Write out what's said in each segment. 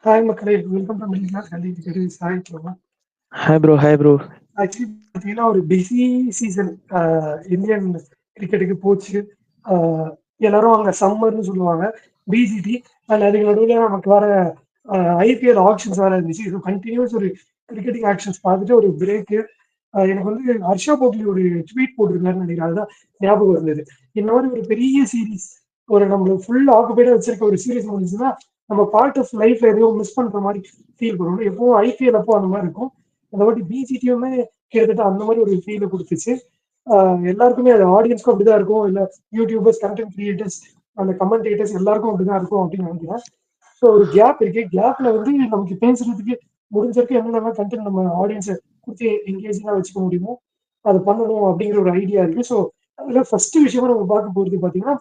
Hi மக்களே, welcome to middle class கல்வி சாய்க்கலாம். Hi bro, hi bro. Actually பார்த்தீங்கன்னா ஒரு பிஸி சீசன் இந்தியன் கிரிக்கெட்டுக்கு போச்சு. எல்லாரும் அங்கே சம்மர்னு சொல்லுவாங்க பிஜிடி. அண்ட் அதுக்கு நடுவில் நமக்கு வர ஐபிஎல் ஆக்ஷன்ஸ் வேறு இருந்துச்சு. இது கண்டினியூஸ் ஒரு கிரிக்கெட்டிங் ஆக்ஷன்ஸ் பார்த்துட்டு ஒரு பிரேக்கு. எனக்கு வந்து ஹர்ஷா போட்லி ஒரு ட்வீட் போட்டிருந்தாருன்னு நினைக்கிறேன். அதுதான் ஞாபகம் இருந்தது. இந்த மாதிரி ஒரு பெரிய சீரீஸ், ஒரு நம்மளுக்கு ஃபுல் ஆக்குபைடாக வச்சிருக்க ஒரு சீரீஸ் முடிஞ்சுன்னா நம்ம பார்ட் ஆஃப் லைஃப்ல எதுவும் மிஸ் பண்ற மாதிரி ஃபீல் பண்ணுவோம். எப்பவும் ஐபிஎல் அப்போ அந்த மாதிரி இருக்கும். அந்த வாட்டி பிஜிடியுமே கிட்டத்தட்ட அந்த மாதிரி ஒரு ஃபீலை கொடுத்துச்சு. எல்லாருக்குமே அது ஆடியன்ஸ்க்கும் அப்படிதான் இருக்கும், இல்லை யூடியூபர்ஸ், கண்டென்ட் கிரியேட்டர்ஸ், அந்த கமெண்டேட்டர்ஸ் எல்லாருக்கும் அப்படிதான் இருக்கும் அப்படின்னு நினைக்கிறேன். ஸோ ஒரு கேப் இருக்கு. கேப்ல வந்து நமக்கு பேசுறதுக்கு முடிஞ்சிருக்கு என்னென்ன கண்டென்ட் நம்ம ஆடியன்ஸை கொடுத்து எங்கேஜிங்காக வச்சுக்க முடியுமோ அதை பண்ணணும் அப்படிங்கிற ஒரு ஐடியா இருக்கு. ஸோ அதில் ஃபர்ஸ்ட் விஷயமா நம்ம பார்க்க போகிறது பார்த்தீங்கன்னா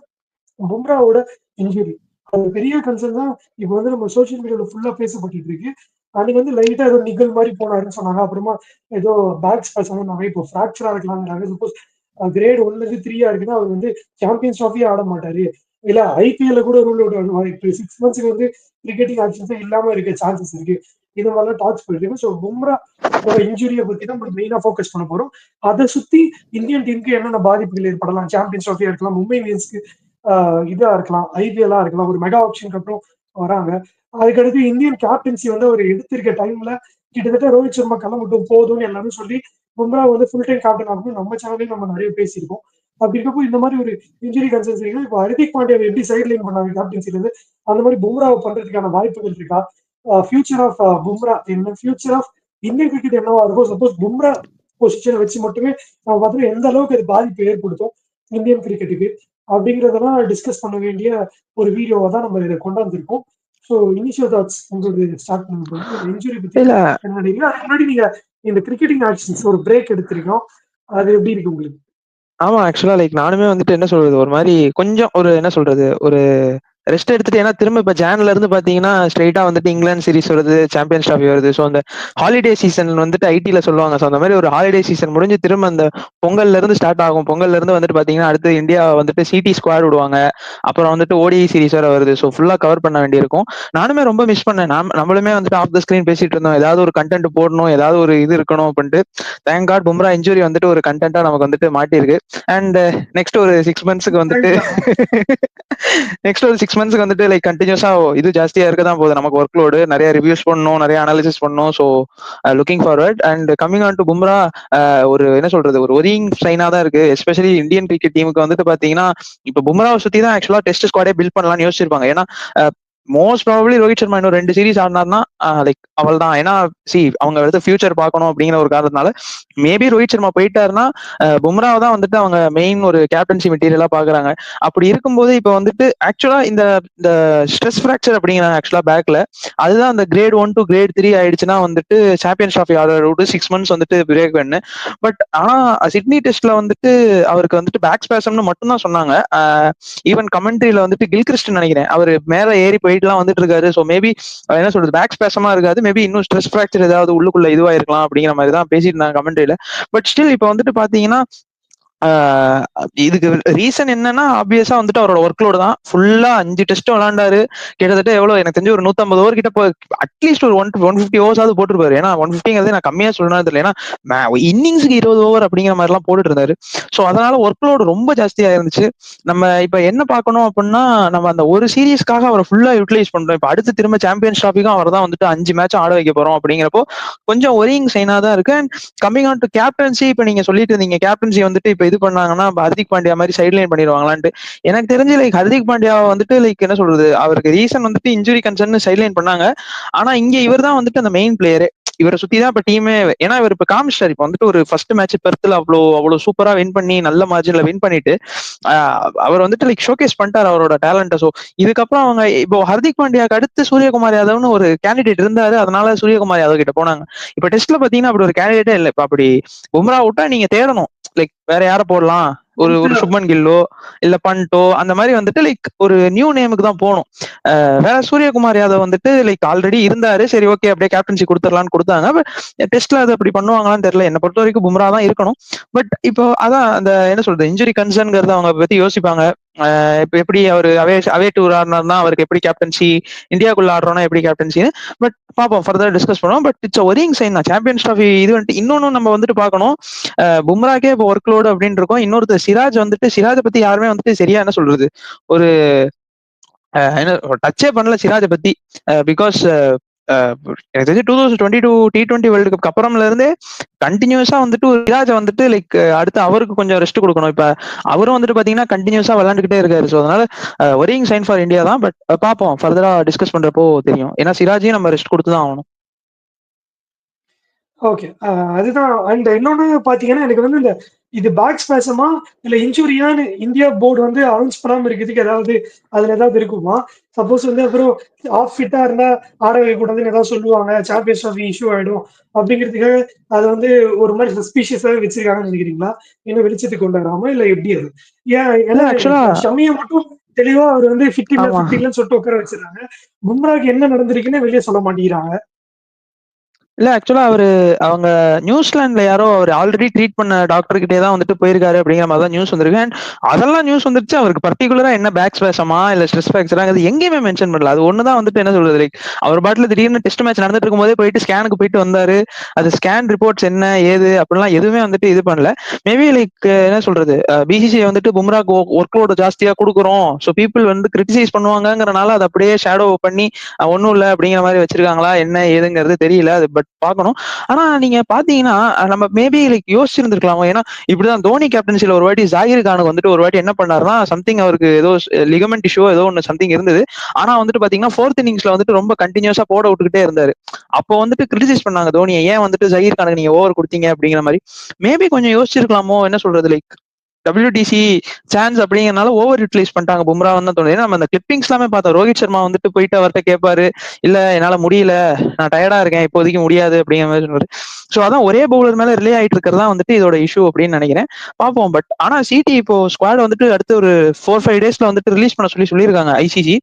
பும்ராவோட இன்ஜுரி. அது பெரிய கன்சர்ன் தான். இப்போ வந்து நம்ம சோசியல் மீடியாவில் ஃபுல்லாக பேசப்பட்டு இருக்கு. அன்னைக்கு வந்து லைட்டா ஏதோ நிகழ் மாதிரி போனாருன்னு சொன்னாங்க. அப்புறமா ஏதோ பேக் ஸ்பெஷல் இப்போ ஃப்ராக்சரா இருக்கலாம்ங்கிறாங்க. சப்போஸ் கிரேட் 1-3 இருக்குன்னா அவர் வந்து சாம்பியன்ஸ் ட்ராஃபியே ஆட மாட்டாரு. இல்ல ஐபிஎல்ல கூட ரூல் அவுட் ஆகும். இப்போ 6 மந்த்ஸ்க்கு வந்து கிரிக்கெட்டிங் ஆக்ஷன்ஸே இல்லாம இருக்க சான்சஸ் இருக்கு. இது மாதிரிலாம் டாக்ஸ் போயிட்டு இருக்கு. ஸோ பும்ரா இன்ஜுரியை பத்தி தான் நம்ம மெயினா ஃபோக்கஸ் பண்ண போறோம். அதை சுத்தி இந்தியன் டீமுக்கு என்னென்ன பாதிப்புகள் ஏற்படலாம், சாம்பியன்ஸ் ட்ராஃபியா இருக்கலாம், மும்பை இந்தியன்ஸ்க்கு இதா இருக்கலாம், ஐபிஎல்லா இருக்கலாம், ஒரு மெகா ஆப்ஷனுக்கு அப்புறம் வராங்க. அதுக்கடுத்து இந்தியன் கேப்டன்சி வந்து அவர் எடுத்திருக்க டைம்ல கிட்டத்தட்ட ரோஹித் சர்மா கிளம்பட்டும் போதும்னு எல்லாரும் சொல்லி பும்ரா வந்து ஃபுல் டைம் கேப்டன் ஆகணும் நம்ம சேனலையும் நம்ம நிறைய பேசியிருக்கோம். அப்படி இருக்கப்போ இந்த மாதிரி ஒரு இன்ஜுரி கன்சர்ன்ஸ் இருக்கு. இப்போ ஹர்திக் பாண்டியாவை எப்படி சைட் லைன் பண்ணாங்க கேப்டன்சில இருந்து, அந்த மாதிரி பும்ராவை பண்றதுக்கான வாய்ப்புகள் இருக்கா? ஃபியூச்சர் ஆஃப் பும்ரா என்ன, ஃபியூச்சர் ஆஃப் இந்தியன் கிரிக்கெட் என்னவா இருக்கும்? சப்போஸ் பும்ரா பொசிஷனை வச்சு மட்டுமே நம்ம பார்த்தோம் எந்த அளவுக்கு அது பாதிப்பு ஏற்படுத்தும் இந்தியன் கிரிக்கெட்டுக்கு அப்படிங்கிறதெல்லாம் டிஸ்கஸ் பண்ண வேண்டிய ஒரு வீடியோவை தான் நம்ம இதை கொண்டாந்துருக்கோம். ஸோ இனிஷியல் தாட்ஸ் உங்களுக்கு ஸ்டார்ட் பண்ண போது இன்ஜுரி பத்தி இல்ல என்ன நினைக்கிறீங்க? அதுக்கு முன்னாடி நீங்க இந்த கிரிக்கெட்டிங் ஆக்ஷன்ஸ் ஒரு பிரேக் எடுத்திருக்கோம், அது எப்படி இருக்கு உங்களுக்கு? ஆமா, ஆக்சுவலா நானுமே வந்துட்டு என்ன சொல்றது, ஒரு மாதிரி கொஞ்சம் ஒரு என்ன சொல்றது, ஒரு ரெஸ்ட் எடுத்துட்டு, ஏன்னா திரும்ப இப்ப ஜான்ல இருந்து பாத்தீங்கன்னா ஸ்ட்ரைட்டா வந்துட்டு இங்கிலாந்து சீரிஸ் வருது, சாம்பியன்ஸ் ட்ராஃபி வருது. ஸோ அந்த ஹாலிடே சீசன் வந்துட்டு ஐடில சொல்லுவாங்க. ஸோ அந்த மாதிரி ஒரு ஹாலிடே சீசன் முடிஞ்சு திரும்ப அந்த பொங்கல்ல இருந்து ஸ்டார்ட் ஆகும். பொங்கல்ல இருந்து வந்துட்டு பாத்தீங்கன்னா அடுத்து இந்தியா வந்துட்டு சிடி ஸ்குவாட் விடுவாங்க. அப்புறம் வந்துட்டு ஓடிஐ சீரிஸ் வேற வருது. ஸோ ஃபுல்லா கவர் பண்ண வேண்டியிருக்கும். நானுமே ரொம்ப மிஸ் பண்ணேன். நம்மளுமே வந்துட்டு ஆஃப் த ஸ்கிரீன் பேசிட்டு இருந்தோம், ஏதாவது ஒரு கண்டென்ட் போடணும், ஏதாவது ஒரு இது இருக்கணும் அப்படின்ட்டு. தேங்க் காட் பும்ரா இன்ஜுரி வந்துட்டு ஒரு கண்டென்ட்டா நமக்கு வந்துட்டு மாட்டிருக்கு. அண்ட் நெக்ஸ்ட் ஒரு 6 மந்த்ஸ்க்கு வந்துட்டு நெக்ஸ்ட் ஒரு 6 மந்த்ஸ்க்கு வந்துட்டு கண்டினியூஸா இது ஜாஸ்தியா இருக்க தான் போகுது. நமக்கு ஒர்க் லோடு, நிறைய ரிவ்யூஸ் பண்ணணும், நிறைய அனாலிசிஸ் பண்ணணும். So looking forward. And coming on to Bumrah, ஒரு என்ன சொல்றது, ஒரு ஒரியிங் சைனா தான் இருக்கு. எஸ்பெஷலி இந்தியன் கிரிக்கெட் டீமுக்கு வந்துட்டு பாத்தீங்கன்னா இப்ப பும்ராவை சுத்தி தான் ஆக்சுவலா டெஸ்ட் ஸ்குவாடே பில்ட் பண்ணலாம்னு யோசிச்சிருப்பாங்க. ஏன்னா மோஸ்ட் ப்ராபபிலி ரோஹித் சர்மா இன்னும் 2 சீரிஸ் ஆடினார்னா அவள் தான். ஏன்னா அவங்க வந்து ஃபியூச்சர் பார்க்கணும் அப்படிங்கிற ஒரு காரணத்தினால மேபி ரோஹித் சர்மா போயிட்டாருன்னா பும்ராவை தான் வந்துட்டு அவங்க மெயின் ஒரு கேப்டன்சி மெட்டீரியலா பாக்குறாங்க. அப்படி இருக்கும்போது இப்ப வந்துட்டு ஆக்சுவலா இந்த ஸ்ட்ரெஸ் ஃபிராக்சர் அப்படிங்கிறாங்க ஆக்சுவலா பேக்ல. அதுதான் அந்த கிரேட் 1 to கிரேட் 3 ஆயிடுச்சுன்னா வந்துட்டு சாம்பியன்ஸ் ட்ராஃபி ஆர்டர் விட்டு 6 மந்த்ஸ் வந்துட்டு பிரேக் பண்ணு. பட் ஆனா சிட்னி டெஸ்ட்ல வந்துட்டு அவருக்கு வந்துட்டு பேக் ஸ்பேசம்னு மட்டும் தான் சொன்னாங்க. ஈவன் கமெண்ட்ரியில வந்துட்டு கில்கிறிஸ்ட் நினைக்கிறேன், அவர் மேல ஏறி போயிட்டுலாம் வந்துட்டு இருக்காரு. ஸோ மேபி என்ன சொல்றது, பேக் ஸ்பேசமா இருக்காது, மேபி இன்னும் ஸ்ட்ரெஸ் ஃபிராக்சர் ஏதாவது உள்ளுக்குள்ள இதுவா இருக்கலாம் அப்படிங்கிற மாதிரி தான் பேசிட்டு இருந்தாங்க கமெண்ட்ரியில. பட் ஸ்டில் இப்ப வந்துட்டு பாத்தீங்கன்னா இதுக்கு ரீசன் என்னன்னா ஆப்வியஸா வந்துட்டு அவரோட ஒர்க் லோடு தான். ஃபுல்லா 5 டெஸ்ட் விளையாண்டாரு. கிட்டத்தட்ட எவ்வளவு எனக்கு தெரிஞ்சு ஒரு 150 ஓவர் கிட்ட அட்லீஸ்ட் ஒரு 150 ஓவர்ஸாவது போட்டுருப்பாரு. ஏன்னா 150 நான் கம்மியா சொல்லணும் தெரியல, ஏன்னா இன்னிங்ஸுக்கு 20 ஓவர் அப்படிங்கிற மாதிரி எல்லாம் போட்டுட்டு இருந்தாரு. ஸோ அதனால ஒர்க் லோடு ரொம்ப ஜாஸ்தியா இருந்துச்சு. நம்ம இப்ப என்ன பார்க்கணும் அப்படின்னா, நம்ம அந்த ஒரு சீரீஸ்க்காக அவரை ஃபுல்லா யூட்டிலைஸ் பண்றோம். இப்ப அடுத்து திரும்ப சாம்பியன்ஸ் ட்ராஃபிக்கும் அவர் தான் வந்துட்டு 5 மேட்ச் ஆட வைக்க போறோம். அப்படிங்கிறப்போ கொஞ்சம் ஒரியிங் சைனா தான் இருக்கு. And coming on to captaincy, இப்ப நீங்க சொல்லிட்டு இருந்தீங்க கேப்டன்சி வந்துட்டு இப்ப இது பண்ணாங்கன்னா ஹர்திக் பாண்டியா மாதிரி சைட்லைன் பண்ணிடுவாங்களான்ட்டு. எனக்கு தெரிஞ்சு ஹர்திக் பாண்டியா வந்துட்டு என்ன சொல்றது, அவருக்கு ரீசன் வந்துட்டு இன்ஜுரி கன்சர்ன் சைட்லைன் பண்ணாங்க. ஆனா இங்க இவர் தான் வந்துட்டு அந்த மெயின் பிளேயரு. இவரை சுத்தி தான் இப்ப டீமே. ஏன்னா இவர் இப்ப காமிச்சிட்டார். இப்ப வந்துட்டு ஒரு ஃபர்ஸ்ட் மேட்ச் பெர்த்ல அவ்வளவு சூப்பரா வின் பண்ணி, நல்ல மார்ஜின்ல வின் பண்ணிட்டு அவர் வந்துட்டு ஷோகேஸ் பண்ணிட்டார் அவரோட டேலண்ட. சோ இதுக்கப்புறம் அவங்க இப்போ ஹர்திக் பாண்டியாக்கு அடுத்து சூரியகுமார் யாதவ்னு ஒரு கேண்டிடேட் இருந்தாரு. அதனால சூரியகுமார் யாதவ் கிட்ட போனாங்க. இப்ப டெஸ்ட்ல பாத்தீங்கன்னா அப்படி ஒரு கேண்டிடேட்டே இல்லை. இப்ப அப்படி பும்ரா விட்டா நீங்க தேடணும், வேற யார போடலாம், ஒரு சுப்மன் கில்லோ இல்ல பண்டோ, அந்த மாதிரி வந்துட்டு ஒரு நியூ நேமுக்கு தான் போகணும். வேற சூரியகுமார் யாதவ் வந்துட்டு ஆல்ரெடி இருந்தாரு. சரி ஓகே அப்படியே கேப்டன்சி கொடுத்துடலான்னு கொடுத்தாங்க. பட் டெஸ்ட்ல அது அப்படி பண்ணுவாங்களான்னு தெரியல. என்னை பொறுத்த வரைக்கும் பும்ரா தான் இருக்கணும். பட் இப்போ அதான் அந்த என்ன சொல்றது, இன்ஜுரி கன்சர்ன்ங்கிறத அவங்க பத்தி யோசிப்பாங்க. இப்ப எப்படி அவர் அவே டூர் ஆடினார்னா அவருக்கு எப்படி கேப்டன்சி, இந்தியாக்குள்ள ஆடுறோம்னா எப்படி கேப்டன்சி, பட் பார்ப்போம், ஃபர்தர் டிஸ்கஸ் பண்ணுவோம். பட் இட்ஸ் ஒரியிங் சைன் தான். சாம்பியன்ஸ் ட்ராஃபி இது வந்துட்டு இன்னொன்னு நம்ம வந்துட்டு பார்க்கணும். பும்ராக்கே இப்போ ஒர்க் லோடு அப்படின்னு இருக்கும். இன்னொருத்தர் சிராஜை பத்தி யாருமே வந்துட்டு சரியா என்ன சொல்றது, ஒரு என்ன டச்சே பண்ணல சிராஜை பத்தி. பிகாஸ் எனக்கு தெரிஞ்சு 2022 T20 வேர்ல்டு கப் அப்புறம்ல இருந்தே கண்டினியூஸா வந்துட்டு ஒரு சிராஜை வந்துட்டு லைக் அடுத்து அவருக்கு கொஞ்சம் ரெஸ்ட் கொடுக்கணும். இப்ப அவரும் வந்துட்டு பாத்தீங்கன்னா கண்டினியூஸா விளையாண்டுக்கிட்டே இருக்காரு. ஸோ அதனால ஒரியிங் சைன் ஃபார் இந்தியா தான். பட் பார்ப்போம், ஃபர்தரா டிஸ்கஸ் பண்றப்போ தெரியும். ஏன்னா சிராஜையும் நம்ம ரெஸ்ட் கொடுத்து தான் ஆகணும். ஓகே. அதுதான். அண்ட் இன்னொன்னு பாத்தீங்கன்னா, எனக்கு வந்து இது பேக் ஸ்பேசமா இல்ல இன்ஜுரியான்னு இந்தியா போர்டு வந்து அனௌன்ஸ் பண்ணாம இருக்கிறதுக்கு அதுல ஏதாவது இருக்குமா? சப்போஸ் வந்து அப்புறம் ஆஃப் ஃபிட்டா இருந்தா ஆட வைக்கக்கூடாதுன்னு ஏதாவது சொல்லுவாங்க, சாம்பியன்ஸ் ட்ராஃபி இஷ்யூ ஆயிடும் அப்படிங்கிறதுக்காக அதை வந்து ஒரு மாதிரி சஸ்பீஷியஸாவே வச்சிருக்காங்கன்னு நினைக்கிறீங்களா? இன்னும் வெளிச்சத்துக்கு கொண்டு வராம இல்ல எப்படி அது? ஏன்னா ஆக்சுவலா ஷமியை மட்டும் தெளிவா அவர் வந்து ஃபிட் இல்ல ஆமா. ஃபிட் இல்லன்னு சொல்லிட்டு உட்கார வச்சிருக்காங்க. பும்ராக்கு என்ன நடந்திருக்குன்னு வெளியே சொல்ல மாட்டேங்கிறாங்க. இல்ல ஆக்சுவலா அவங்க நியூசிலாந்துல யாரோ அவர் ஆல்ரெடி ட்ரீட் பண்ண டாக்டர் கிட்டே தான் வந்துட்டு போயிருக்காரு அப்படிங்கிற மாதிரி தான் நியூஸ் வந்திருக்கு. அண்ட் அதெல்லாம் நியூஸ் வந்துருச்சு. அவருக்கு பர்டிகுலரா என்ன பேக் ஸ்பேசமா இல்ல ஸ்ட்ரெஸ் ஃபிராக்சரா அது எங்கேயுமே மென்ஷன் பண்ணல. அது ஒண்ணுதான் வந்துட்டு என்ன சொல்றது, லைக் அவர் பாட்டுல திடீர்னு டெஸ்ட் மேட்ச் நடந்துட்டு இருக்கும் போதே போயிட்டு ஸ்கேனுக்கு போயிட்டு வந்தாரு. அது ஸ்கேன் ரிப்போர்ட்ஸ் என்ன ஏது அப்படிலாம் எதுவுமே வந்துட்டு இது பண்ணல. மேபி லைக் என்ன சொல்றது, பிசிசிஐ வந்துட்டு பும்ராக்கு ஒர்க் லோடு ஜாஸ்தியா கொடுக்குறோம், ஸோ பீப்புள் வந்து கிரிட்டிசைஸ் பண்ணுவாங்கங்கறனால அதை அப்படியே ஷேடோ பண்ணி ஒன்னும் இல்லை அப்படிங்கிற மாதிரி வச்சிருக்காங்களா என்ன ஏதுங்கிறது தெரியல. அது பட் பார்க்கணும். ஆனா நீங்க பாத்தீங்கன்னா நம்ம மேபி லைக் யோசிச்சிருந்திருக்கலாம். ஏன்னா இப்படிதான் தோனி கேப்டன்சில ஒரு வாட்டி ஜாகிர் கானுக்கு வந்துட்டு ஒரு வாட்டி என்ன பண்ணாருன்னா, சம்திங் அவருக்கு ஏதோ லிகமெண்ட் இஷ்யூ ஏதோ ஒன்று சம்திங் இருந்தது. ஆனா வந்துட்டு பாத்தீங்கன்னா 4th இன்னிங்ஸ்ல வந்துட்டு ரொம்ப கண்டினியூஸா போட விட்டுக்கிட்டே இருந்தாரு. அப்போ வந்துட்டு கிரிட்டிசைஸ் பண்ணாங்க தோனியை, ஏன் வந்துட்டு ஜாகிர் கானுக்கு நீங்க ஓவர் கொடுத்தீங்க அப்படிங்கிற மாதிரி. மேபி கொஞ்சம் யோசிச்சிருக்கலாமோ, என்ன சொல்றது, லைக் WTC சான்ஸ் அப்படிங்கறனால ஓவர் யூட்டிலைஸ் பண்ணிட்டாங்க பும்ரா தான் தோணுது. நம்ம அந்த கிளிப்பிங்ஸ் எல்லாமே பார்த்தோம். ரோஹித் சர்மா வந்துட்டு போயிட்டு அவர்கிட்ட கேட்பாரு, இல்ல என்னால முடியல, நான் டயர்டா இருக்கேன், இப்போதைக்கு முடியாது அப்படிங்கிற மாதிரி சொன்னாரு. ஸோ அதான் ஒரே பவுலர் மேல ரிலே ஆயிட்டு இருக்கிறதா வந்துட்டு இதோட இஷ்யூ அப்படின்னு நினைக்கிறேன். பார்ப்போம். பட் ஆனா சிடி இப்போ ஸ்குவாட் வந்துட்டு அடுத்து ஒரு 4-5 டேஸ்ல வந்துட்டு ரிலீஸ் பண்ண சொல்லியிருக்காங்க ICC.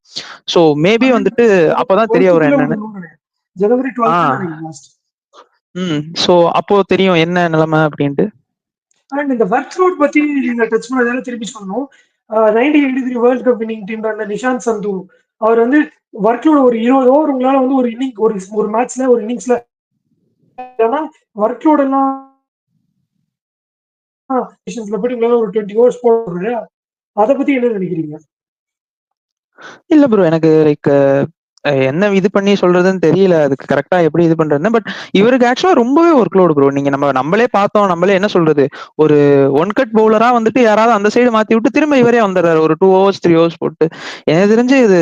ஸோ மேபி வந்துட்டு அப்பதான் தெரிய வரும் என்னன்னு. ஜனவரி 12 ஸோ அப்போ தெரியும் என்ன நிலைமை அப்படின்ட்டு. அண்ட் இந்த ஒர்க் லோட் பத்தி நீங்க டச் பண்ணதால திருப்பி சொன்னோம். 1983 வேர்ல்ட் கப் வின்னிங் டீம் அந்த நிஷாந்த் சந்து அவர் வந்து ஒர்க் லோட் ஒரு 20 ஓவர் உங்களால வந்து ஒரு இன்னிங் ஒரு மேட்ச்ல ஒரு இன்னிங்ஸ்ல ஒர்க் லோட் எல்லாம் போயிட்டு உங்களால ஒரு 20 ஓவர்ஸ் போடுறது, அதை பத்தி என்ன நினைக்கிறீங்க? இல்ல ப்ரோ, எனக்கு லைக் என்ன இது பண்ணி சொல்றதுன்னு தெரியல, அதுக்கு கரெக்டா எப்படி இது பண்றதுன்னு. பட் இவருக்கு ஆக்சுவலா ரொம்பவே ஒர்க் லோடு ப்ரோ. நீங்க நம்மளே பார்த்தோம், நம்மளே என்ன சொல்றது, ஒரு ஒன் கட் பவுலரா வந்துட்டு யாராவது அந்த சைடு மாத்தி விட்டு திரும்ப இவரே வந்துடுறாரு ஒரு 2 ஓவர்ஸ் 3 ஓவர்ஸ் போட்டு. எனக்கு தெரிஞ்சு இது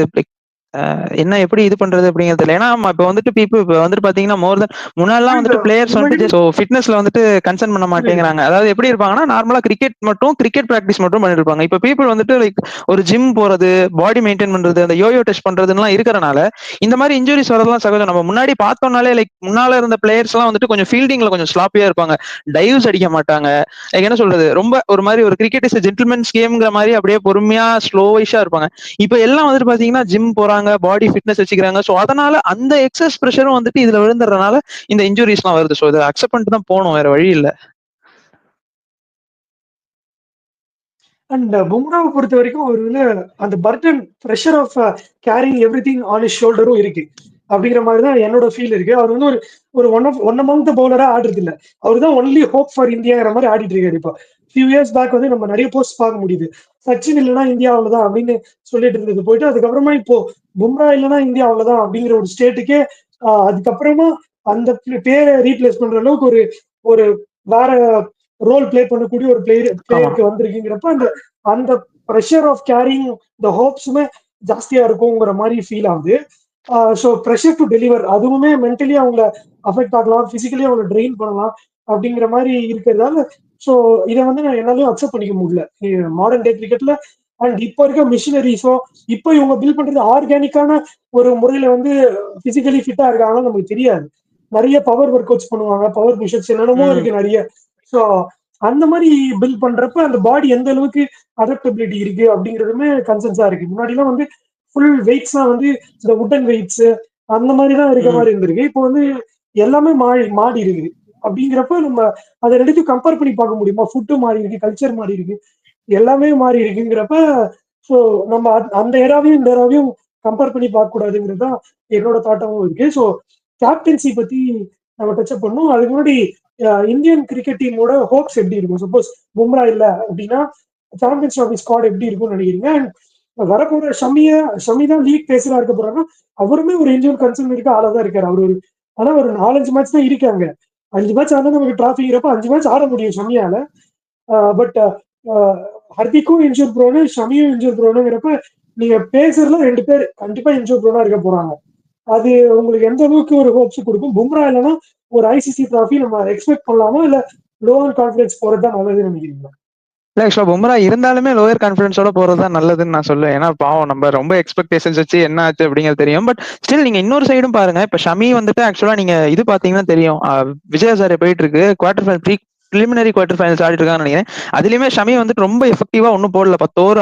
என்ன எப்படி இது பண்றது அப்படிங்கிறது இல்லை. ஏன்னா இப்ப வந்துட்டு இப்ப வந்துட்டு பாத்தீங்கன்னா மோர் தென் முன்னாடிலாம் வந்துட்டு பிளேயர்ஸ் வந்துட்டு ஸோ ஃபிட்னஸ்ல வந்துட்டு கன்சர்ன் பண்ண மாட்டேங்கிறாங்க. அதாவது எப்படி இருப்பாங்கன்னா நார்மலா கிரிக்கெட் ப்ராக்டிஸ் மட்டும் பண்ணிட்டு இருப்பாங்க. இப்ப பீப்புள் வந்துட்டு லைக் ஒரு ஜிம் போறது, பாடி மெயின்டைன் பண்றது, அந்த யோயோ டெஸ்ட் பண்றதுலாம் இருக்கிறனால இந்த மாதிரி இன்ஜுரிஸ் வரதெல்லாம் சகஜம். நம்ம முன்னாடி பார்த்தோம்னாலே லைக் முன்னால இருந்த பிளேயர்ஸ் எல்லாம் வந்துட்டு கொஞ்சம் ஃபீல்டிங்ல கொஞ்சம் ஸ்லாப்பியா இருப்பாங்க, டைவ்ஸ் அடிக்க மாட்டாங்க. லைக் என்ன சொல்றது, ரொம்ப ஒரு மாதிரி ஒரு கிரிக்கெட் இஸ் ஜென்டில்மேன்ஸ் கேம்ங்கிற மாதிரி அப்படியே பொறுமையா ஸ்லோவைஷா இருப்பாங்க. இப்ப எல்லாம் வந்துட்டு பாத்தீங்கன்னா ஜிம் போறாங்க, பாடி ஃபிட்னஸ் வச்சுக்கிறாங்க. ஸோ அதனால அந்த எக்ஸஸ் ப்ரெஷரும் வந்துட்டு இதுல விழுந்துறதுனால இந்த இன்ஜுரிஸ் எல்லாம் வருது. ஸோ இதை அக்செப்ட் பண்ணிட்டு தான் போகணும், வேற வழி இல்லை. அண்ட் பும்ராவை பொறுத்த வரைக்கும் அவர் வந்து அந்த burden pressure of carrying every thing on his ஷோல்டரும் இருக்கு அப்படிங்கிற மாதிரி தான் என்னோட ஃபீல் இருக்கு. அவர் வந்து ஒரு ஒன் அமௌண்ட் பவுலரா ஆடுறது இல்லை. அவர் தான் ஒன்லி ஹோப் ஃபார் இந்தியாங்கிற மாதிரி ஆடிட்டு இருக்காரு. இப்போ ஃபியூ இயர்ஸ் பேக் வந்து நம்ம நிறைய போஸ்ட் பார்க்க முடியுது, சச்சின் இல்லைன்னா இந்தியா அவ்வளவுதான் அப்படின்னு சொல்லிட்டு இருந்தது போயிட்டு, அதுக்கப்புறமா இப்போ பும்ரா இல்லைன்னா இந்தியா அவ்வளவுதான் அப்படிங்கிற ஒரு ஸ்டேட்டுக்கே அதுக்கப்புறமா அந்த பேரை ரீப்ளேஸ் பண்ற அளவுக்கு ஒரு ஒரு வேற ரோல் பிளே பண்ணக்கூடிய ஒரு பிளேயருக்கு வந்திருக்குங்கிறப்ப அந்த அந்த ப்ரெஷர் ஆஃப் கேரிங் த ஹோப்ஸுமே ஜாஸ்தியா இருக்குங்கிற மாதிரி ஃபீல் ஆகுது. ஸோ ப்ரெஷர் டு டெலிவர் அதுவுமே மென்டலி அவங்கள அஃபெக்ட் ஆகலாம், பிசிக்கலி அவங்களை ட்ரெயின் பண்ணலாம் அப்படிங்கிற மாதிரி இருக்கிறதால ஸோ இதை வந்து நான் என்னாலையும் அக்செப்ட் பண்ணிக்க முடியல மாடர்ன் டே கிரிக்கெட்ல. அண்ட் இப்போ இருக்க மிஷினரிஸோ இப்போ இவங்க பில்ட் பண்றது ஆர்கானிக்கான ஒரு முறையில வந்து பிசிக்கலி ஃபிட்டா இருக்காங்கன்னு நமக்கு தெரியாது. நிறைய பவர் ஒர்க் அவுட்ஸ் பண்ணுவாங்க, பவர் புஷப்ஸ் என்னென்னமோ இருக்கு நிறைய. ஸோ அந்த மாதிரி பில்ட் பண்றப்ப அந்த பாடி எந்த அளவுக்கு அடாப்டபிலிட்டி இருக்கு அப்படிங்கிறதுமே கன்சர்ன்ஸா இருக்கு. முன்னாடிலாம் வந்து ஃபுல் வெயிட்ஸ்லாம் வந்து இந்த உட்டன் வெயிட்ஸ் அந்த மாதிரி தான் இருக்க மாதிரி இருந்திருக்கு. இப்போ வந்து எல்லாமே மாடி இருக்கு. அப்படிங்கிறப்ப நம்ம அதை ரெண்டுத்தையும் கம்பேர் பண்ணி பார்க்க முடியுமா? ஃபுட்டு மாறி இருக்கு, கல்ச்சர் மாறி இருக்கு, எல்லாமே மாறி இருக்குங்கிறப்ப ஸோ நம்ம அந்த ஏராவையும் இந்த ஏராவையும் கம்பேர் பண்ணி பார்க்க கூடாதுங்கிறது தான் என்னோட தாட்டாவும் இருக்கு. ஸோ கேப்டன்சி பத்தி நம்ம டச்சப் பண்ணோம். அதுக்கு முன்னாடி இந்தியன் கிரிக்கெட் டீமோட ஹோப்ஸ் எப்படி இருக்கும்? சப்போஸ் பும்ரா இல்ல அப்படின்னா சாம்பியன்ஸ் ட்ராஃபி ஸ்குவாட் எப்படி இருக்கும்னு நினைக்கிறீங்க? அண்ட் வரப்போற ஷமி தான் லீக் பேசலா இருக்க போறாங்கன்னா அவருமே ஒரு இந்தியன் கன்சர்ன் இருக்க ஆளா தான் இருக்காரு. அவர் ஒரு ஆனா ஒரு 4-5 மேட்ச் தான் இருக்காங்க. 5 மேட்ச் ஆனா நமக்கு டிராஃபிங்கிறப்ப 5 மேட்ச் ஆட முடியும் ஷமியால. பட் ஹர்திக்கும் இன்ஜூர் ப்ரோனு ஷமியும் இன்ஜூர் ப்ரோனுங்கிறப்ப நீங்க பேசர்ல 2 பேர் கண்டிப்பா இன்ஜூர் ப்ரோனா இருக்க போறாங்க. அது உங்களுக்கு எந்த அளவுக்கு ஒரு ஹோப்ஸ் கொடுக்கும்? பும்ரா இல்லைன்னா ஒரு ஐசிசி டிராஃபி நம்ம எக்ஸ்பெக்ட் பண்ணலாமா இல்ல லோவர் கான்ஃபிடன்ஸ் போறதுதான் நல்லதுன்னு நினைக்கிறீங்களா? இல்ல ஆக்சுவலா பும்ரா இருந்தாலுமே லோயர் கான்ஃபிடன்ஸோட போறதுதான் நல்லதுன்னு நான் சொல்லுவேன். ஏன்னா பாவம் நம்ம ரொம்ப எக்ஸ்பெக்டேஷன்ஸ் வச்சு என்ன ஆச்சு அப்படிங்கிறது தெரியும். பட் ஸ்டில் நீங்க இன்னொரு சைடும் பாருங்க. இப்ப ஷமி வந்துட்டு ஆக்சுவலா நீங்க இது பாத்தீங்கன்னா தெரியும். விஜயசாரி போயிட்டு இருக்கு quarter final preliminary quarter finals ஆடிட்டு இருக்கான்னு நினைக்கிறேன். அதுலயுமே ஷமி வந்துட்டு ரொம்ப எஃபெக்டிவா ஒன்னும் போடல. 10 ஓவர்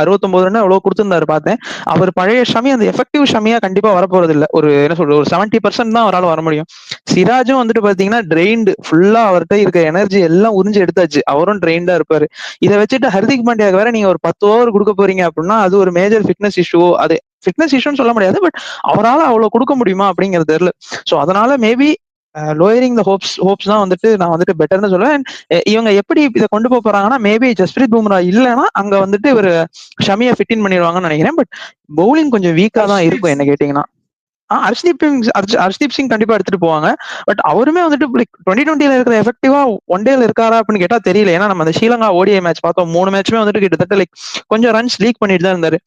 69 ரன் அவ்வளவு கொடுத்திருந்தாரு பார்த்தேன். அவர் பழைய ஷமி அந்த எஃபெக்டிவ் ஷமியா கண்டிப்பா வரப்போறது இல்ல. ஒரு என்ன சொல்றது ஒரு 70% தான் அவரால் வர முடியும். சிராஜும் வந்துட்டு பாத்தீங்கன்னா ட்ரெயின்டு ஃபுல்லா அவர்கிட்ட இருக்க எனர்ஜி எல்லாம் உறிஞ்சு எடுத்தாச்சு. அவரும் ட்ரெயின்டா இருப்பாரு. இதை வச்சுட்டு ஹர்திக் பாண்டியாக்கு வேற நீங்க ஒரு 10 ஓவர் கொடுக்க போறீங்க அப்படின்னா அது ஒரு மேஜர் ஃபிட்னஸ் இஷ்யூ. அது ஃபிட்னஸ் இஷ்யூன்னு சொல்ல முடியாது. பட் அவரால் அவ்வளவு கொடுக்க முடியுமா அப்படிங்கிறது தெரியல. ஸோ அதனால மேபி லோயரிங் த ஹோப்ஸ் தான் வந்துட்டு நான் வந்துட்டு பெட்டர்னு சொல்லுவேன். இவங்க எப்படி இதை கொண்டு போக போறாங்கன்னா மேபி ஜஸ்பிரீத் பும்ரா இல்லைன்னா அங்க வந்துட்டு ஒரு ஷமியை ஃபிட்டின் பண்ணிடுவாங்கன்னு நினைக்கிறேன். பட் பவுலிங் கொஞ்சம் வீக்கா தான் இருக்கும் என்ன கேட்டீங்கன்னா. ஹர்ஷ்தீப் சிங் கண்டிப்பா எடுத்துட்டு போவாங்க. பட் அவருமே வந்துட்டு 2020 இருக்கிற எஃபெக்டிவா ஒன் டேல இருக்காரா அப்படின்னு கேட்டா தெரியல. ஏன்னா நம்ம அந்த ஸ்ரீலங்கா ஓடிஐ மேட்ச் பார்த்தோம். 3 மேட்சுமே வந்துட்டு கிட்டத்தட்ட கொஞ்சம் ரன்ஸ் லீக் பண்ணிட்டு தான் இருந்தாரு.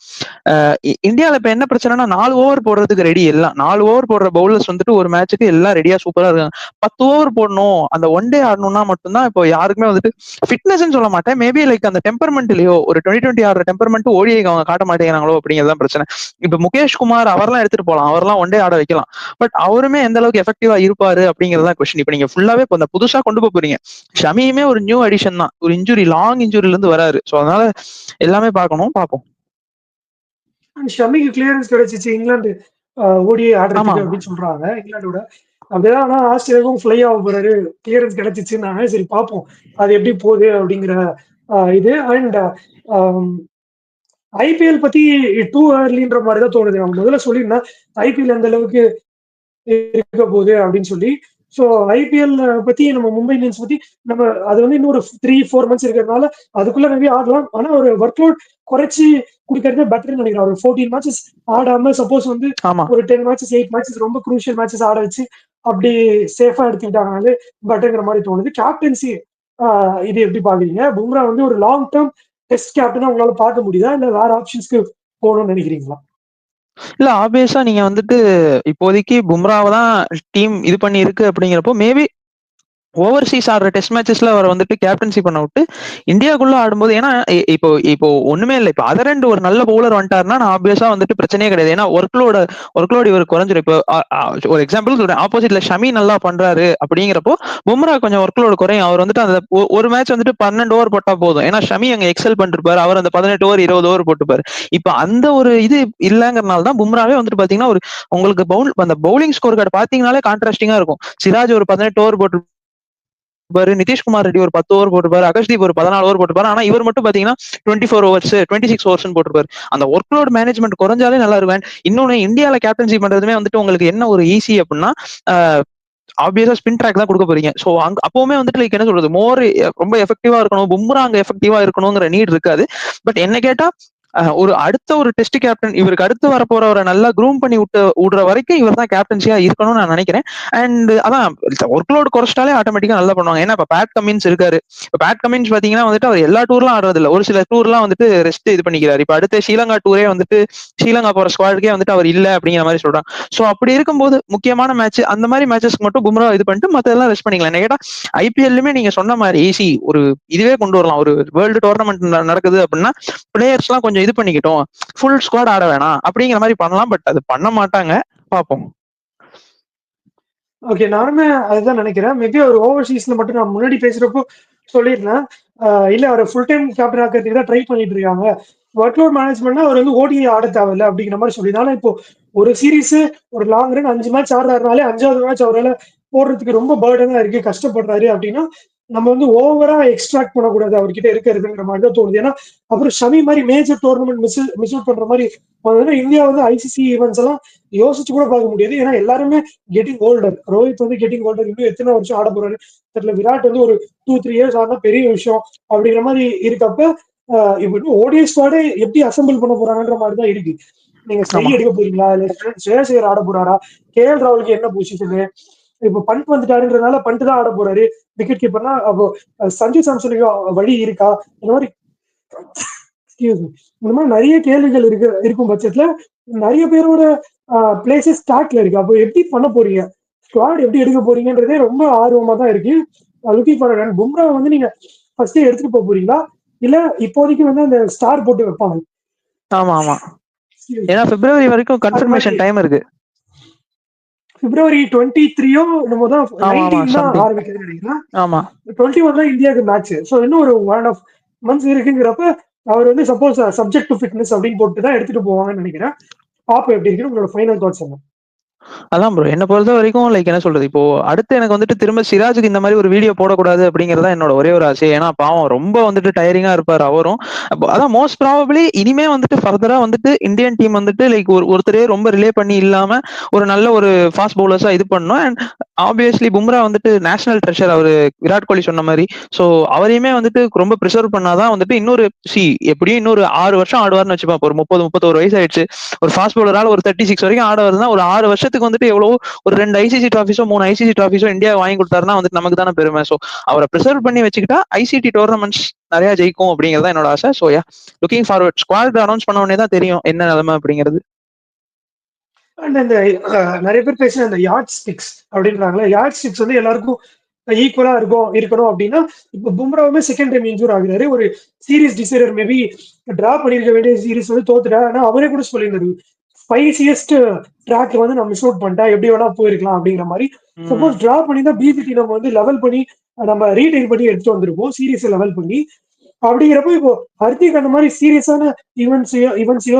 இந்தியாவில் இப்ப என்ன பிரச்சனைனா 4 ஓவர் போடுறதுக்கு ரெடி எல்லாம். 4 ஓவர் போடுற பவுலர்ஸ் வந்துட்டு ஒரு மேட்சுக்கு எல்லாம் ரெடியா சூப்பரா இருக்காங்க. 10 ஓவர் போடணும் அந்த ஒன் டே ஆடணும்னா மட்டும்தான் இப்போ யாருக்குமே வந்துட்டு ஃபிட்னஸ் சொல்ல மாட்டேன். மேபி அந்த டெம்பர்மெண்ட்லயோ ஒரு 2020 ஆடுற டெம்பர்மெண்ட் ஓடிஐ அவங்க காட்ட மாட்டேங்கிறாங்களோ அப்படிங்கிறதான் பிரச்சனை. இப்ப முகேஷ் குமார் அவர்லாம் எடுத்துட்டு போலாம். அவர்லாம் ஒன் டே ஆட வைக்கலாம். பட் அவருமே எந்த அளவுக்கு எஃபெக்டிவா இருப்பாரு அப்படிங்கறதான் கொஸ்டின். இப்ப நீங்க ஃபுல்லாவே புதுசா கொண்டு போறீங்க. ஷமியுமே ஒரு நியூ அடிஷன் தான். ஒரு இன்ஜுரி லாங் இன்ஜுரில இருந்து வராரு. சோ அதனால எல்லாமே பார்ப்போம். ஷமிக்கு கிளியரன்ஸ் கிடைச்சிச்சு இங்கிலாந்து ஓடிஐ ஆடுறதுக்கு அப்படின்னு சொல்றாங்க இங்கிலாண்டோட. அப்படிதான் ஆனா ஆஸ்திரேலியாவுக்கும் ஃபிளை ஆக போறாரு கிளியரன்ஸ் கிடைச்சிச்சுன்னாங்க. சரி பார்ப்போம் அது எப்படி போகுது அப்படிங்கிற இது. அண்ட் ஐபிஎல் பத்தி டூ ஏர்லின்ற மாதிரி தான் தோணுது. நம்ம முதல்ல சொல்லியிருந்தேன் ஐபிஎல் எந்த அளவுக்கு இருக்க போகுது அப்படின்னு சொல்லி. ஸோ ஐபிஎல் பத்தி நம்ம மும்பை இந்தியன்ஸ் பத்தி நம்ம அது வந்து இன்னும் ஒரு 3-4 மந்த்ஸ் இருக்கிறதுனால அதுக்குள்ள நிறைய ஆடலாம். ஆனா ஒரு ஒர்க் லோட் குறைச்சி குடிக்கிறது பெட்டர்னு நினைக்கிறேன். ஒரு 14 மேட்சஸ் ஆடாம சப்போஸ் வந்து ஒரு 10 மேட்சஸ் 8 மேட்சஸ் ரொம்ப குரூஷியல் மேட்சஸ் ஆட வச்சு அப்படி சேஃபா எடுத்துக்கிட்டாங்கனாலே பெட்டர்ங்கிற மாதிரி தோணுது. கேப்டன்சி இது எப்படி பாக்குறீங்க? பும்ரா வந்து ஒரு லாங் டேர்ம் டெஸ்ட் கேப்டனா உங்களால பார்க்க முடியுதா இல்ல வேற ஆப்ஷன்ஸ்க்கு போகணும்னு நினைக்கிறீங்களா? இல்ல ஆப்வியஸா நீங்க வந்துட்டு இப்போதைக்கு பும்ராவை தான் டீம் இது பண்ணி இருக்கு அப்படிங்கிறப்போ மேபி ஓவர்சீஸ் ஆடுற டெஸ்ட் மேட்சஸ்ல அவர் வந்துட்டு கேப்டன்சி பண்ண விட்டு இந்தியாவுக்குள்ள ஆடும்போது ஏன்னா இப்போ ஒண்ணுமே இல்லை. இப்போ அதர் ரெண்டு ஒரு நல்ல பவுலர் வந்துட்டாருன்னா நான் ஆப்வியஸா வந்துட்டு பிரச்சனையே கிடையாது. ஏன்னா ஒர்க்லோடு இவர் குறைஞ்சிரும். இப்போ ஒரு எக்ஸாம்பிள் சொல்றேன். ஆப்போசிட்ல ஷமி நல்லா பண்றாரு அப்படிங்கிறப்போ பும்ரா கொஞ்சம் ஒர்க்லோடு குறையும். அவர் வந்துட்டு அந்த ஒரு மேட்ச் வந்துட்டு 12 ஓவர் போட்டா போதும். ஏன்னா ஷமி அங்க எக்ஸல் பண்ணிருப்பாரு. அவர் அந்த 18 ஓவர் 20 ஓவர் போட்டுப்பாரு. இப்ப அந்த ஒரு இது இல்லங்கிறனால தான் பும்ராவே வந்துட்டு பாத்தீங்கன்னா ஒரு உங்களுக்கு அந்த பவுலிங் ஸ்கோர் கார்டு பாத்தீங்கன்னாலே கான்ட்ராஸ்டிங்கா இருக்கும். சிராஜ் ஒரு 18 ஓவர் போட்டு நிதிஷ்குமார் ரெட்டி ஒரு 10 ஓவர் போட்டுப்பாரு. ஆகாஷ்தீப் ஒரு 14 ஓவர் போட்டுப்பாரு. ஆனா இவர் மட்டும் பாத்தீங்கன்னா 24 ஓவர்ஸ் 26 ஓவர்ஸ் போட்டுப்பாரு. அந்த ஒர்க் லோட் மேனேஜ்மெண்ட் குறைஞ்சாலே நல்லா இருக்கும். இன்னொன்னு இந்தியாவில கேப்டன்சி பண்றதுமே வந்துட்டு உங்களுக்கு என்ன ஒரு ஈஸி அப்படின்னா ஆப்வியஸா ஸ்பின் ட்ராக் தான் கொடுக்க போறீங்க. சோ அங்க அப்பவுமே வந்துட்டு என்ன சொல்றது ரொம்ப எஃபெக்டிவா இருக்கணும். பும்ரா அங்க எஃபெக்டிவா இருக்கணுங்கிற நீட் இருக்காது. பட் என்ன கேட்டா ஒரு அடுத்த ஒரு டெஸ்ட் கேப்டன் இவருக்கு அடுத்து வரப்போறவரை நல்லா க்ரூம் பண்ணி விடுற வரைக்கும் இவர் தான் கேப்டன்சியா இருக்கணும்னு நான் நினைக்கிறேன். அண்ட் அதான் ஒர்க் லோட் குறைச்சிட்டாலே ஆட்டோமேட்டிக்கா நல்லா பண்ணுவாங்க. ஏன்னா இப்ப பேட் கமின்ஸ் இருக்காரு. இப்ப பேட் கமின்ஸ் பாத்தீங்கன்னா வந்துட்டு அவர் எல்லா டூர்லாம் ஆடுறது இல்ல. ஒரு சில டூர்லாம் வந்துட்டு ரெஸ்ட் இது பண்ணிக்கிறாரு. இப்ப அடுத்த ஸ்ரீலங்கா டூரே வந்துட்டு ஸ்ரீலங்கா போற ஸ்குவாடுக்கே வந்துட்டு அவர் இல்ல அப்படிங்கிற மாதிரி சொல்றாங்க. சோ அப்படி இருக்கும்போது முக்கியமான மேட்ச் அந்த மாதிரி மேட்சஸ்க்கு மட்டும் பும்ரா இது பண்ணிட்டு மத்ததெல்லாம் ரெஸ்ட் பண்ணிக்கலாம். என்ன கேட்டா ஐபிஎல்லுமே நீங்க சொன்ன மாதிரி ஈஸி ஒரு இதுவே கொண்டு வரலாம். ஒரு வேர்ல்டு டோர்னமெண்ட் நடக்குது அப்படின்னா பிளேயர்ஸ் எல்லாம் கொஞ்சம் இது பண்ணிக்கிட்டோம், ஃபுல் ஸ்குவாட் ஆட வேணாம் அப்படிங்கிற மாதிரி பண்ணலாம். பட் அது பண்ண மாட்டாங்க. பார்ப்போம். ஓகே, நானுமே அதுதான் நினைக்கிறேன். மேபி ஒரு ஓவர்சீஸ்ல மட்டும் நான் முன்னாடி பேசுறப்போ சொல்லியிருந்தேன். இல்ல அவர் ஃபுல் டைம் கேப்டன் ஆக்கிறதுக்கு தான் ட்ரை பண்ணிட்டு இருக்காங்க. ஒர்க் லோட் மேனேஜ்மெண்ட்னா அவர் வந்து ஓடிஐ ஆட தேவையில்லை அப்படிங்கிற மாதிரி சொல்லியிருந்தாலும் இப்போ ஒரு சீரீஸ் ஒரு லாங் ரன் 5 மேட்ச் ஆடுறாருனாலே 5வது மேட்ச் அவரால் போடுறதுக்கு ரொம்ப பேர்டனா இருக்கு, கஷ்டப்படுறாரு அப்படின்னா நம்ம வந்து ஓவரா எக்ஸ்ட்ராக்ட் பண்ணக்கூடாது அவர்கிட்ட இருக்கிறதுங்கிற மாதிரி தான் தோணுது. ஏன்னா அப்புறம் ஷமி மாதிரி மேஜர் டோர்னமெண்ட் மிஸ் அவுட் பண்ற மாதிரி இந்தியா வந்து ஐசிசி ஈவெண்ட்ஸ் எல்லாம் யோசிச்சு கூட பார்க்க முடியாது. ஏன்னா எல்லாருமே கெட்டிங் ஓல்டர். ரோஹித் வந்து கெட்டிங் ஓல்டர், இன்னும் எத்தனை வருஷம் ஆட போறாரு தெரியல. விராட் வந்து ஒரு 2-3 இயர்ஸ் ஆனா பெரிய விஷயம் அப்படிங்கிற மாதிரி இருக்கப்ப இப்ப ஓடிஐ ஸ்குவாடே எப்படி அசம்பிள் பண்ண போறாங்கன்ற மாதிரி தான் இருக்கு. நீங்க ஸ்டைல் எடுக்க போறீங்களா, இல்ல ஸ்ரேயஸ் ஐயர் ஆட போறாரா, கேஎல் ராகுலுக்கு என்ன பொசிஷனு, இப்ப பண்ட் வந்துட்டாருன்றதுனால பண்ட் தான் ஆட போறாரு விக்கெட் கீப்பர்னா, அப்போ சஞ்சு சாம்சனுக்கு வழி இருக்கா, இந்த மாதிரி இந்த மாதிரி நிறைய கேள்விகள் இருக்கும் பட்சத்துல நிறைய பேரோட பிளேசஸ் ஸ்டாக்ல இருக்கு. அப்போ எப்படி பண்ண போறீங்க, ஸ்குவாட் எப்படி எடுக்க போறீங்கன்றதே ரொம்ப ஆர்வமா தான் இருக்கு. Looking for run. பும்ரா வந்து நீங்க ஃபர்ஸ்டே எடுத்துட்டு போக போறீங்களா, இல்ல இப்போதைக்கு வந்து அந்த ஸ்டார் போட்டு வைப்பாங்க? ஆமா ஆமா, ஏன்னா பிப்ரவரி வரைக்கும் கன்ஃபர்மேஷன் டைம் இருக்கு. பிப்ரவரி 23 நம்ம தான் 19 தான் ஆரம்பிக்குதுன்னு நினைக்கிறேன். ஆமா, 21 தான் இந்தியாவுக்கு மேட்ச். ஸோ இன்னும் ஒரு 1.5 months இருக்குங்கிறப்ப அவர் வந்து சப்போஸ் சப்ஜெக்ட் டு ஃபிட்னஸ் அப்படின்னு போட்டு தான் எடுத்துட்டு போவாங்கன்னு நினைக்கிறேன். பாப்போம் எப்படி இருக்கு. உங்களோட ஃபைனல் தாட்ஸ் என்ன? அதான் ப்ரோ, என்ன பொறுத்த வரைக்கும் லைக் என்ன சொல்றது, இப்போ அடுத்து எனக்கு வந்துட்டு திரும்ப சிராஜுக்கு இந்த மாதிரி ஒரு வீடியோ போடக்கூடாது அப்படிங்கறதா என்னோட ஒரே ஒரு ஆசை. ஏன்னா பாவம் ரொம்ப வந்துட்டு டயரிங்கா இருப்பாரு அவரும். அதான் மோஸ்ட் ப்ராபபிளி இனிமே வந்துட்டு ஃபர்தரா வந்துட்டு இந்தியன் டீம் வந்துட்டு லைக் ஒருத்தரே ரொம்ப ரிலே பண்ணி இல்லாம ஒரு நல்ல ஒரு ஃபாஸ்ட் பவுலர்ஸா இது பண்ணும். அண்ட் ஆப்வியஸ்லி பும்ரா வந்துட்டு நேஷனல் ட்ரெஷர், அவரு விராட் கோலி சொன்ன மாதிரி. ஸோ அவரையுமே வந்துட்டு ரொம்ப ப்ரிசர்வ் பண்ணாதான் வந்துட்டு இன்னொரு எப்படியும் இன்னொரு 6 வருஷம் ஆடுவார்னு வச்சுப்பா. ஒரு 30-31 வயசு ஆயிடுச்சு. ஒரு ஃபாஸ்ட் பவுலரால ஒரு 36 வரைக்கும் ஆட வருதுன்னா ஒரு 6 வருஷத்துக்கு வந்துட்டு எவ்வளவு ஒரு 2 ஐசிசி டிராஃபிஸோ 3 ஐசிசி டிராஃபிஸோ இந்தியா வாங்கி கொடுத்தாருன்னா வந்துட்டு நமக்கு தானே பெருமை. ஸோ அவரை ப்ரிசர்வ் பண்ணி வச்சுக்கிட்டா ஐசிடி டோர்னமெண்ட்ஸ் நிறைய ஜெயிக்கும் அப்படிங்கறத என்னோட ஆசை. So yeah, looking forward. Squad announce பண்ண உடனே தான் தெரியும் என்ன நிலைமை அப்படிங்கிறது. அண்ட் இந்த நிறைய பேர் பேசுற அந்த யார்ட் ஸ்டிக்ஸ் அப்படின்றாங்களே, யார்ட் ஸ்டிக்ஸ் வந்து எல்லாருக்கும் ஈக்குவலா இருக்கணும் அப்படின்னா, இப்ப பும்ராவுமே செகண்ட் டைம் இன்ஜூர் ஆகுறாரு. ஒரு சீரியஸ் டிசைடர் மேபி டிரா பண்ணிருக்க வேண்டிய சீரிஸ் வந்து தோத்துட்டா. ஆனா அவரே கூட சொல்லியிருந்தாரு, ஸ்பைசியஸ்ட் ட்ராக் வந்து நான் மிஸ் அவுட் பண்ணிட்டேன், எப்படி வேணா போயிருக்கலாம் அப்படிங்கிற மாதிரி. சப்போஸ் டிரா பண்ணி தான் பிசிடி நம்ம வந்து லெவல் பண்ணி நம்ம ரீடைன் பண்ணி எடுத்துட்டு வந்திருக்கோம், சீரியஸ் லெவல் பண்ணி. அப்படிங்கிறப்போ இப்போ ஹர்திக் அந்த மாதிரி சீரியஸான ஈவெண்ட்ஸையோ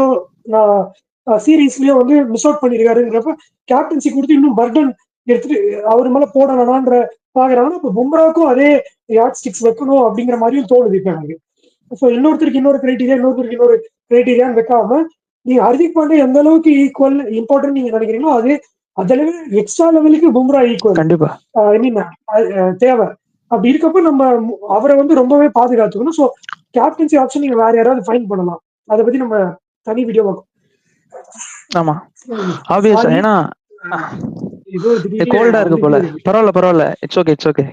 சீரீஸ்லயோ வந்து மிஸ் அவுட் பண்ணிருக்காருங்கிறப்ப கேப்டன்சி கொடுத்து இன்னும் பர்டன் எடுத்துட்டு அவர் மேல போட வேணான்ற பாக்குறாங்கன்னா, இப்ப பும்ராவுக்கும் அதே யார்ட் ஸ்டிக்ஸ் வைக்கணும் அப்படிங்கிற மாதிரியும் தோணுது இப்ப எனக்கு. ஸோ இன்னொருத்தருக்கு இன்னொரு கிரைட்டீரியான்னு வைக்காம, நீங்க ஹர்திக் பாண்டே எந்த அளவுக்கு ஈக்குவல் இம்பார்ட்டன்ட் நீங்க நினைக்கிறீங்களோ அதே அதளவு எக்ஸ்ட்ரா லெவலுக்கு பும்ரா ஈக்குவல் கண்டிப்பா ஐ மீன் தேவை. அப்படி இருக்கப்ப நம்ம அவரை வந்து ரொம்பவே பாதுகாத்துக்கணும். ஸோ கேப்டன்சி ஆப்ஷன் நீங்க வேற யாராவது ஃபைன் பண்ணலாம். அதை பத்தி நம்ம தனி வீடியோ பார்க்கணும். ஆமா ஆப்வியஸா, ஏன்னா கோல்டா இருக்கு போல. பரவாயில்ல, இட்ஸ் ஓகே.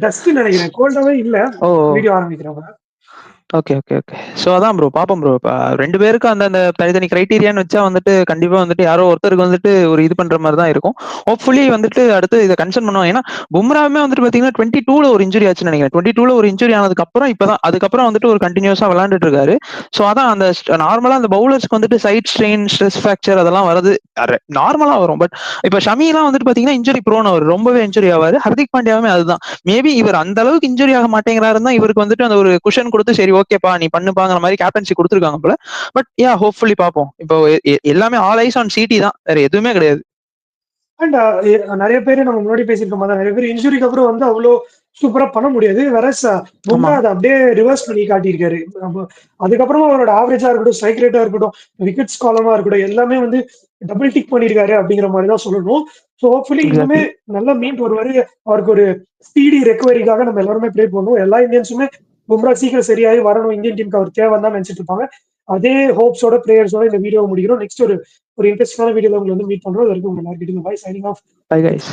டஸ்ட் நினைக்கிறேன், கோல்டாவே இல்ல. வீடியோ ஆரம்பிக்கிறவங்க. ஓகே. ஸோ அதான் ப்ரோ, பாப்போம் ப்ரோ. இப்போ 2 பேருக்கும் அந்த தனித்தனி கிரைட்டீரியான்னு வச்சா வந்துட்டு கண்டிப்பா வந்துட்டு யாரோ ஒருத்தருக்கு வந்துட்டு ஒரு இது பண்ற மாதிரி தான் இருக்கும். ஹோப்ஃபுல்லி வந்துட்டு அடுத்து இதை கன்சர்ன் பண்ணுவோம். ஏன்னா பும்ராவுமே வந்துட்டு பாத்தீங்கன்னா 22ல ஒரு இன்ஜுரி ஆச்சுன்னு நினைக்கிறேன். 22ல ஒரு இன்ஜுரி ஆனதுக்கு அப்புறம் இப்பதான் அதுக்கப்புறம் வந்துட்டு ஒரு கண்டினியூஸா விளையாண்டுட்டு இருக்காரு. ஸோ அதான் அந்த நார்மலா அந்த பவுலர்ஸ்க்கு வந்துட்டு சைட் ஸ்ட்ரெயின், ஸ்ட்ரெஸ் ஃபிராக்சர் அதெல்லாம் வருது, நார்மலா வரும். பட் இப்ப ஷமிலாம் வந்துட்டு பாத்தீங்கன்னா இன்ஜுரி ப்ரோன், அவர் ரொம்பவே இன்ஜுரி ஆவாரு. ஹர்திக் பாண்டியாவுமே அதுதான். மேபி இவர் அந்த அளவுக்கு இன்ஜுரி ஆக மாட்டேங்கிறாருன்னா இவருக்கு வந்துட்டு அந்த ஒரு குஷன் கொடுத்து சரி ஓகேப்பா நீ பண்ணுப்பாங்கிற மாதிரி கேப்டன்சி கொடுத்துருக்காங்க போல. பட் யா, ஹோப்ஃபுல்லி பாப்போம். இப்போ எல்லாமே ஆல் ஐஸ் ஆன் சிடி தான், வேற எதுவுமே கிடையாது. அண்ட் நிறைய பேர் நம்ம முன்னாடி பேசியிருக்க மாதிரி நிறைய பேர் இன்ஜுரிக்கு அப்புறம் வந்து அவ்வளோ சூப்பரா பண்ண முடியாது. வேற பும்ரா அதை அப்படியே ரிவர்ஸ் பண்ணி காட்டியிருக்காரு. அதுக்கப்புறமா அவரோட ஆவரேஜா இருக்கட்டும், ஸ்ட்ரைக் ரேட்டா இருக்கட்டும், விக்கெட்ஸ் காலமா இருக்கட்டும், எல்லாமே வந்து டபுள் டிக் பண்ணிருக்காரு அப்படிங்கிற மாதிரி தான் சொல்லணும். ஸோ ஹோப்ஃபுல்லி இன்னுமே நல்லா மீட் வருவாரு. அவருக்கு ஒரு ஸ்பீடி ரெக்கவரிக்காக நம்ம எல்லாருமே ப்ரே பண்ணுவோம். எல்லா இந்தியன்ஸுமே பும்ரா சீக்கிரம் சரியாகி வரணும், இந்தியன் டீமுக்கு அவர் தேவைன்னு தான் நினைச்சிட்டு இருப்பாங்க. அதே ஹோப்ஸோட பிரேயர்ஸோட இந்த வீடியோ முடிக்கிறோம். நெக்ஸ்ட் ஒரு இன்ட்ரெஸ்டிங்கான வீடியோல உங்களை வந்து மீட் பண்றோம். அது வரைக்கும் உங்க எல்லாருக்கிட்டையும் bye, signing off. Bye guys.